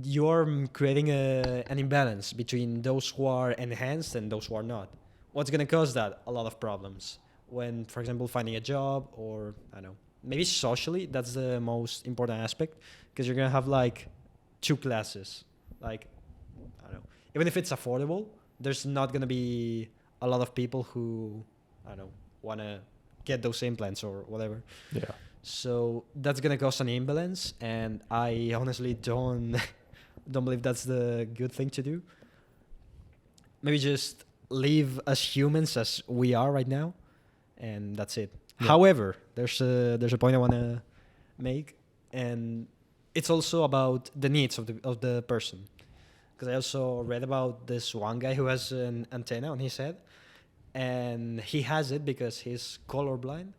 you're creating an imbalance between those who are enhanced and those who are not. What's gonna cause that? A lot of problems. When, for example, finding a job, or I don't know, maybe socially, that's the most important aspect, because you're gonna have like two classes. Like, I don't know, even if it's affordable, there's not gonna be a lot of people who, I don't know, wanna get those implants or whatever. Yeah. So that's gonna cause an imbalance, and I honestly don't believe that's the good thing to do. Maybe just live as humans as we are right now, and that's it. Yeah. However, there's a point I want to make, and it's also about the needs of the person. Because I also read about this one guy who has an antenna on his head, and he has it because he's colorblind,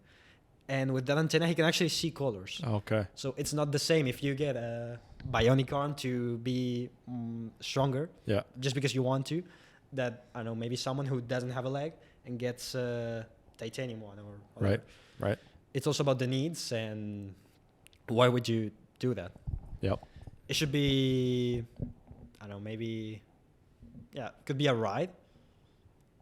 and with that antenna he can actually see colors. Okay. So it's not the same if you get a bionic arm to be stronger Yeah. just because you want to. That I don't know, maybe someone who doesn't have a leg and gets a titanium one or whatever. Right. It's also about the needs and why would you do that? Yep. It should be, I don't know, maybe, could be a ride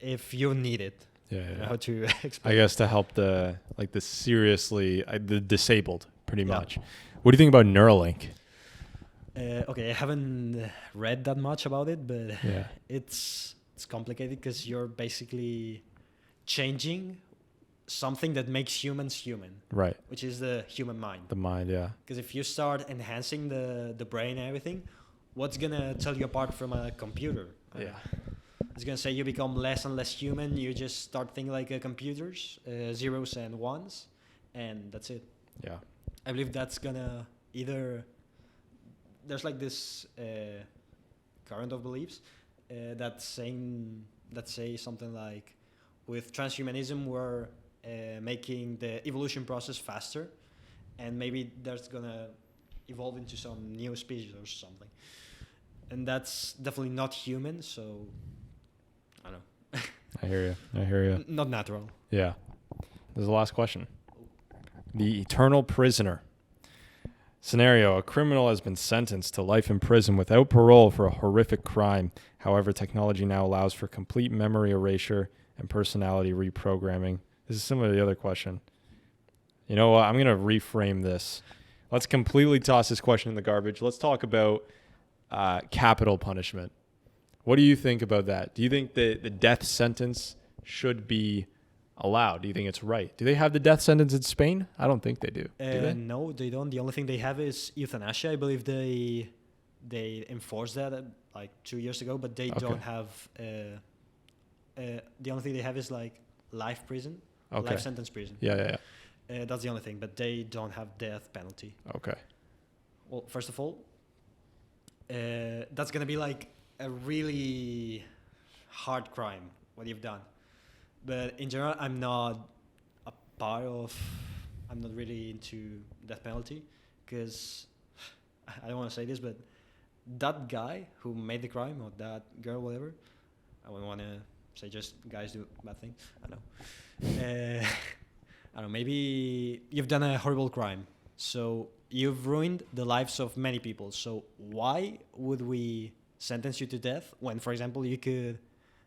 if you need it. Yeah. I don't know how to explain. I guess to help the the disabled, pretty Yeah. much. What do you think about Neuralink? Okay, I haven't read that much about it, but Yeah. it's complicated because you're basically changing something that makes humans human, Right. which is the human mind. The mind. Yeah. Because if you start enhancing the brain and everything, what's gonna tell you apart from a computer? Yeah. It's gonna say you become less and less human. You just start thinking like computers, zeros and ones, and that's it. Yeah. I believe that's gonna either. There's like this current of beliefs that say something like, with transhumanism we're making the evolution process faster, and maybe that's gonna evolve into some new species or something, and that's definitely not human. So I don't know. I hear you. Not natural. Yeah. This is the last question. The eternal prisoner. Scenario: a criminal has been sentenced to life in prison without parole for a horrific crime. However, technology now allows for complete memory erasure and personality reprogramming. This is similar to the other question. You know what? I'm going to reframe this. Let's completely toss this question in the garbage. Let's talk about capital punishment. What do you think about that? Do you think that the death sentence should be allowed? Do you think it's right? Do they have the death sentence in Spain? I don't think they do. Do they? No, they don't. The only thing they have is euthanasia. I believe they enforced that like 2 years ago, but they don't have. The only thing they have is like life prison, life sentence prison. Yeah. That's the only thing, but they don't have death penalty. Okay. Well, first of all, that's gonna be like a really hard crime what you've done. But in general, I'm not really into death penalty because I don't want to say this, but that guy who made the crime or that girl, whatever, I wouldn't want to say just guys do bad things. I know. I don't know. Maybe you've done a horrible crime, so you've ruined the lives of many people. So why would we sentence you to death when, for example, you could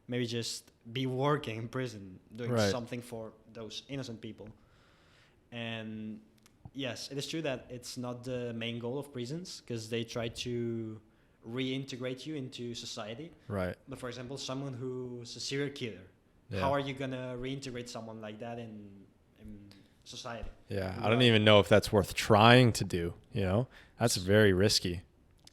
maybe just be working in prison, doing something for those innocent people? And yes, it is true that it's not the main goal of prisons because they try to reintegrate you into society. Right. But for example, someone who's a serial killer, how are you gonna reintegrate someone like that in society? Yeah, I don't even know if that's worth trying to do. You know, that's very risky.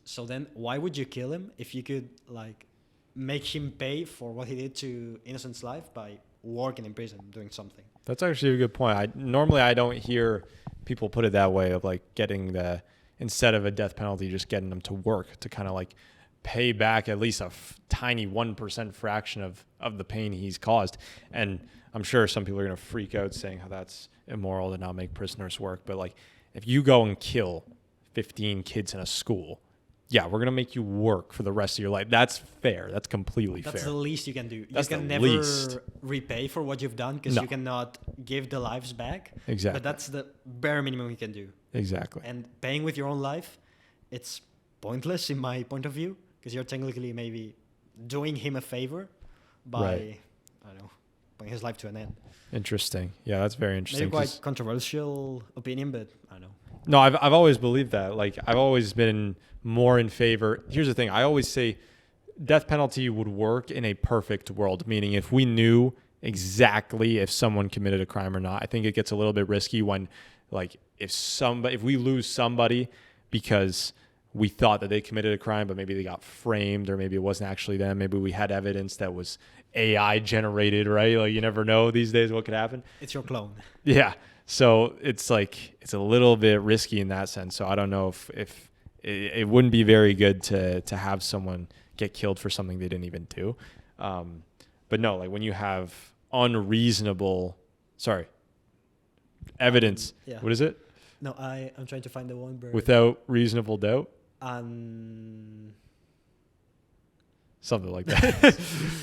So then, why would you kill him if you could like make him pay for what he did to innocent's life by working in prison, doing something? That's actually a good point. Normally I don't hear people put it that way of like getting instead of a death penalty, just getting them to work to kind of like pay back at least a tiny 1% fraction of the pain he's caused. And I'm sure some people are going to freak out saying how that's immoral to not make prisoners work. But like if you go and kill 15 kids in a school, yeah, we're going to make you work for the rest of your life. That's fair. That's completely fair. That's the least you can do. That's you can the never least. repay for what you've done because you cannot give the lives back. Exactly. But that's the bare minimum you can do. Exactly. And paying with your own life, it's pointless in my point of view because you're technically maybe doing him a favor by, I don't know, putting his life to an end. Interesting. Yeah, that's very interesting. Maybe quite controversial opinion, but I don't know. No, I've always believed that. Like I've always been more in favor. Here's the thing. I always say death penalty would work in a perfect world, meaning if we knew exactly if someone committed a crime or not. I think it gets a little bit risky when like if we lose somebody because we thought that they committed a crime, but maybe they got framed or maybe it wasn't actually them. Maybe we had evidence that was AI generated, right? Like you never know these days what could happen. It's your clone. Yeah. So it's like, it's a little bit risky in that sense. So I don't know if it wouldn't be very good to have someone get killed for something they didn't even do. But no, like when you have evidence, Yeah. what is it? No, I'm trying to find the one. Without reasonable doubt. And Something like that.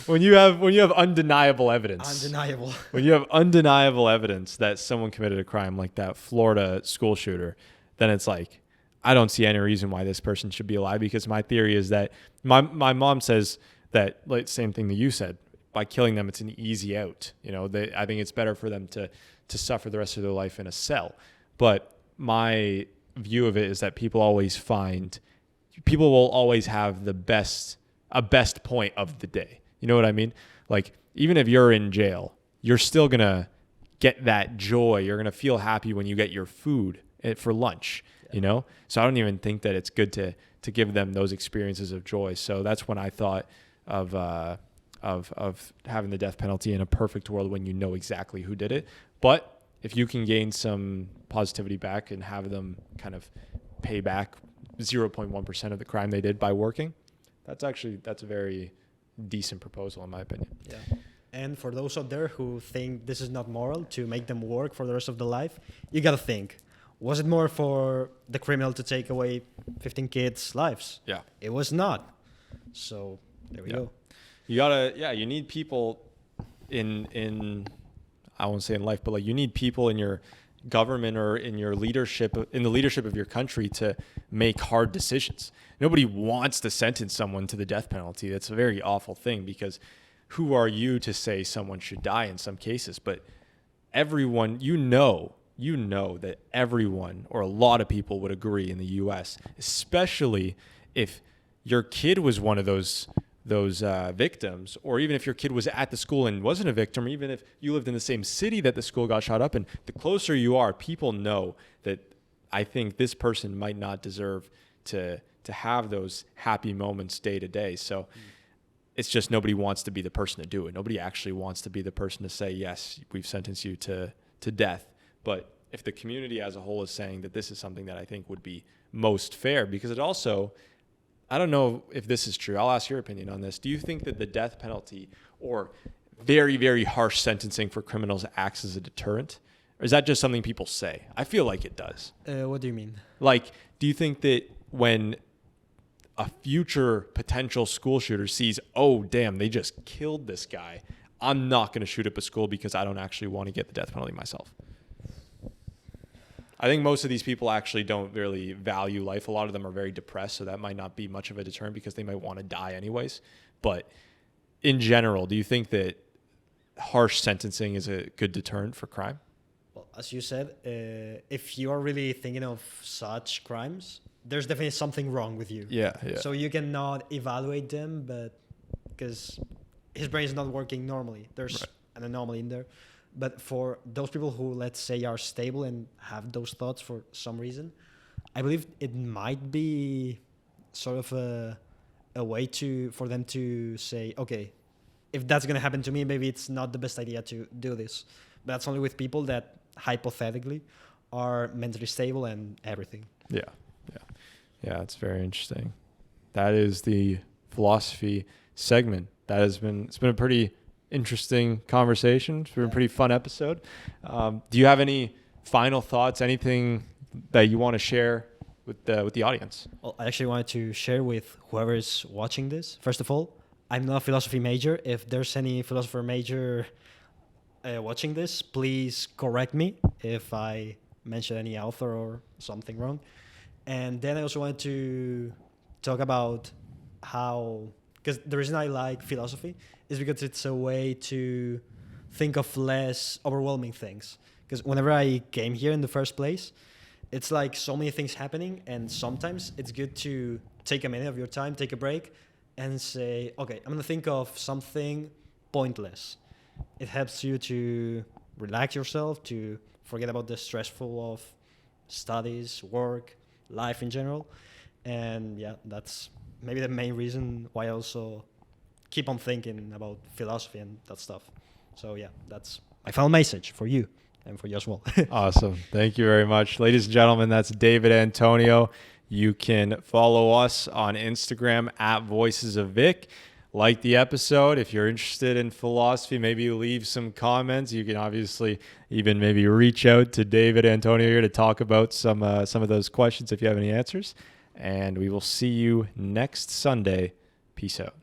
when you have undeniable evidence. undeniable. When you have undeniable evidence that someone committed a crime like that Florida school shooter, then it's like, I don't see any reason why this person should be alive, because my theory is that my mom says that, like, same thing that you said, by killing them, it's an easy out. I think it's better for them to suffer the rest of their life in a cell. But my view of it is that people will always have a best point of the day. You know what I mean? Like, even if you're in jail, you're still going to get that joy. You're going to feel happy when you get your food for lunch, So I don't even think that it's good to give them those experiences of joy. So that's when I thought of having the death penalty in a perfect world, when you know exactly who did it. But if you can gain some positivity back and have them kind of pay back 0.1% of the crime they did by working, that's a very decent proposal, in my opinion. Yeah. And for those out there who think this is not moral to make them work for the rest of their life, you got to think, was it more for the criminal to take away 15 kids' lives? Yeah. It was not. So there we go. You need people in I won't say in life, but like, you need people in your government or in your leadership, in the leadership of your country, to make hard decisions. Nobody wants to sentence someone to the death penalty. That's a very awful thing, because who are you to say someone should die in some cases? But everyone, that everyone, or a lot of people, would agree in the US, especially if your kid was one of those victims, or even if your kid was at the school and wasn't a victim, or even if you lived in the same city that the school got shot up in, the closer you are, people know that, I think, this person might not deserve to have those happy moments day to day. So it's just, nobody wants to be the person to do it. Nobody actually wants to be the person to say, yes, we've sentenced you to death. But if the community as a whole is saying that this is something that I think would be most fair, because it also, I don't know if this is true. I'll ask your opinion on this. Do you think that the death penalty, or very, very harsh sentencing for criminals, acts as a deterrent? Or is that just something people say? I feel like it does. What do you mean? Like, do you think that when a future potential school shooter sees, oh, damn, they just killed this guy, I'm not going to shoot up a school because I don't actually want to get the death penalty myself? I think most of these people actually don't really value life. A lot of them are very depressed, so that might not be much of a deterrent, because they might want to die anyways. But in general, do you think that harsh sentencing is a good deterrent for crime? Well, as you said, if you are really thinking of such crimes, there's definitely something wrong with you. Yeah. So you cannot evaluate them, but because his brain is not working normally. There's an anomaly in there. But for those people who, let's say, are stable and have those thoughts for some reason, I believe it might be sort of a way for them to say, okay, if that's going to happen to me, maybe it's not the best idea to do this. But that's only with people that hypothetically are mentally stable and everything. Yeah, it's very interesting. That is the philosophy segment. It's been a pretty interesting conversation. It's been a pretty fun episode. Do you have any final thoughts, anything that you want to share with the audience? Well, I actually wanted to share with whoever is watching this. First of all, I'm not a philosophy major. If there's any philosopher major watching this, please correct me if I mention any author or something wrong. And then I also wanted to talk about how, because the reason I like philosophy is because it's a way to think of less overwhelming things. Because whenever I came here in the first place, it's like so many things happening, and sometimes it's good to take a minute of your time, take a break, and say, okay, I'm going to think of something pointless. It helps you to relax yourself, to forget about the stressful of studies, work, life in general. And yeah, that's maybe the main reason why I also keep on thinking about philosophy and that stuff. So yeah, that's my final message for you and for you as well. Awesome. Thank you very much. Ladies and gentlemen, that's David Antonio. You can follow us on Instagram at Voices of Vic. Like the episode. If you're interested in philosophy, maybe leave some comments. You can obviously even maybe reach out to David Antonio here to talk about some of those questions if you have any answers. And we will see you next Sunday. Peace out.